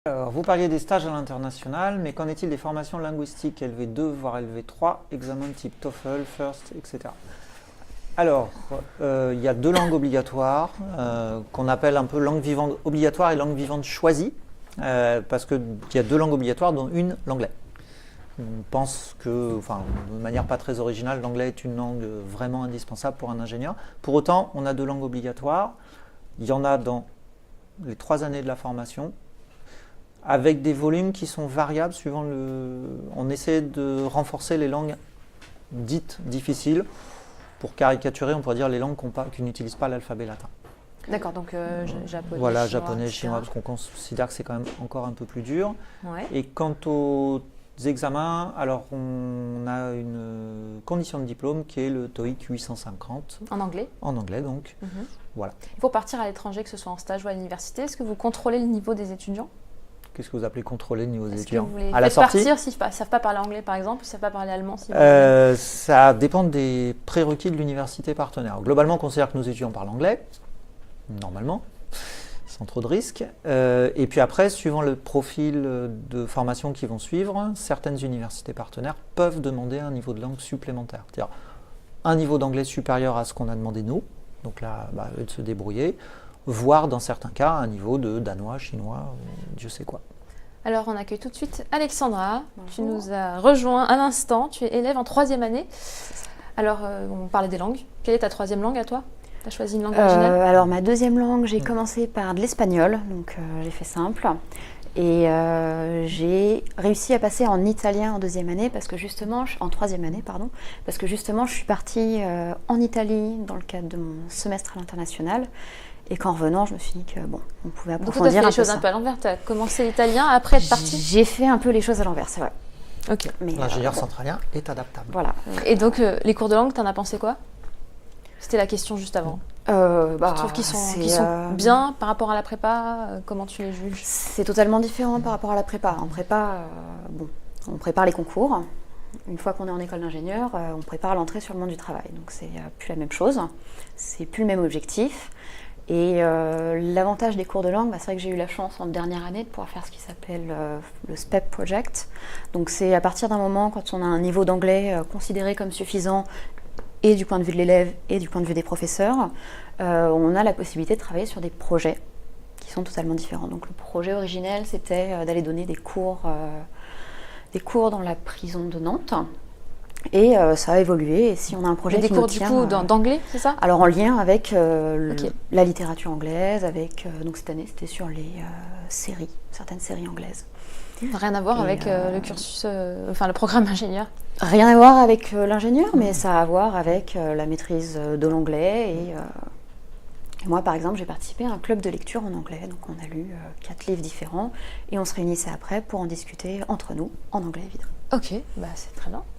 Alors, vous parliez des stages à l'international, mais qu'en est-il des formations linguistiques LV2, voire LV3, examen de type TOEFL, FIRST, etc. Alors, il y a deux langues obligatoires qu'on appelle un peu langue vivante obligatoire et langue vivante choisie, parce qu'il y a deux langues obligatoires, dont une, l'anglais. On pense que, enfin, de manière pas très originale, l'anglais est une langue vraiment indispensable pour un ingénieur. Pour autant, on a deux langues obligatoires. Il y en a dans les 3 années de la formation, avec des volumes qui sont variables suivant le... On essaie de renforcer les langues dites difficiles. Pour caricaturer, on pourrait dire les langues qui n'utilisent pas l'alphabet latin. D'accord, donc japonais, voilà, chinois, japonais, etc. chinois, parce qu'on considère que c'est quand même encore un peu plus dur. Ouais. Et quant aux examens, alors on a une condition de diplôme qui est le TOEIC 850. En anglais. En anglais, donc. Voilà. Pour partir à l'étranger, que ce soit en stage ou à l'université, est-ce que vous contrôlez le niveau des étudiants? Qu'est-ce que vous appelez contrôler le niveau des Est-ce que étudiants vous les à la faites sortie? partir s'ils ne savent pas parler anglais, par exemple, s'ils ne savent pas parler allemand Ça dépend des prérequis de l'université partenaire. Globalement, on considère que nos étudiants parlent anglais, normalement, sans trop de risques. Et puis après, suivant le profil de formation qu'ils vont suivre, certaines universités partenaires peuvent demander un niveau de langue supplémentaire. C'est-à-dire un niveau d'anglais supérieur à ce qu'on a demandé nous, donc là, eux de se débrouiller, voire dans certains cas un niveau de danois, chinois, Dieu sait quoi. Alors, on accueille tout de suite Alexandra. Bonjour. Tu nous as rejoint à l'instant. Tu es élève en 3e année. Alors, on parlait des langues. Quelle est ta 3e langue à toi? Tu as choisi une langue originale? Alors ma 2e langue, j'ai commencé par de l'espagnol, donc j'ai fait simple. Et j'ai réussi à passer en italien en 2e année, parce que justement, en 3e année, pardon, parce que justement je suis partie en Italie dans le cadre de mon semestre à l'international. Et qu'en revenant, je me suis dit que bon, on pouvait Donc, approfondir tu as fait un les peu choses un ça. peu à l'envers. Tu as commencé l'italien après être partie? J'ai fait un peu les choses à l'envers, c'est vrai. Ok. Mais L'ingénieur bon, centralien est adaptable. voilà. Et donc, les cours de langue, t'en as pensé quoi? C'était la question juste avant. Tu trouves qu'ils sont bien par rapport à la prépa? Comment tu les juges? C'est totalement différent par rapport à la prépa. En prépa, bon, on prépare les concours. Une fois qu'on est en école d'ingénieur, on prépare l'entrée sur le monde du travail. Donc c'est plus la même chose, c'est plus le même objectif. Et l'avantage des cours de langue, c'est vrai que j'ai eu la chance en dernière année de pouvoir faire ce qui s'appelle le SPEP Project. Donc c'est à partir d'un moment, quand on a un niveau d'anglais considéré comme suffisant, et du point de vue de l'élève et du point de vue des professeurs, on a la possibilité de travailler sur des projets qui sont totalement différents. Donc le projet originel, c'était d'aller donner des cours dans la prison de Nantes. Et ça a évolué. Et si on a un projet Des qui cours nous tient, du coup d'anglais, c'est ça? alors en lien avec Ok. la littérature anglaise, avec donc cette année c'était sur les séries, certaines séries anglaises. Rien à voir Et, avec le cursus, enfin le programme ingénieur. Rien à voir avec l'ingénieur, mais ça a à voir avec la maîtrise de l'anglais. Et moi, par exemple, j'ai participé à un club de lecture en anglais. Donc, on a lu 4 livres différents et on se réunissait après pour en discuter entre nous, en anglais évidemment. Ok, bah c'est très bien.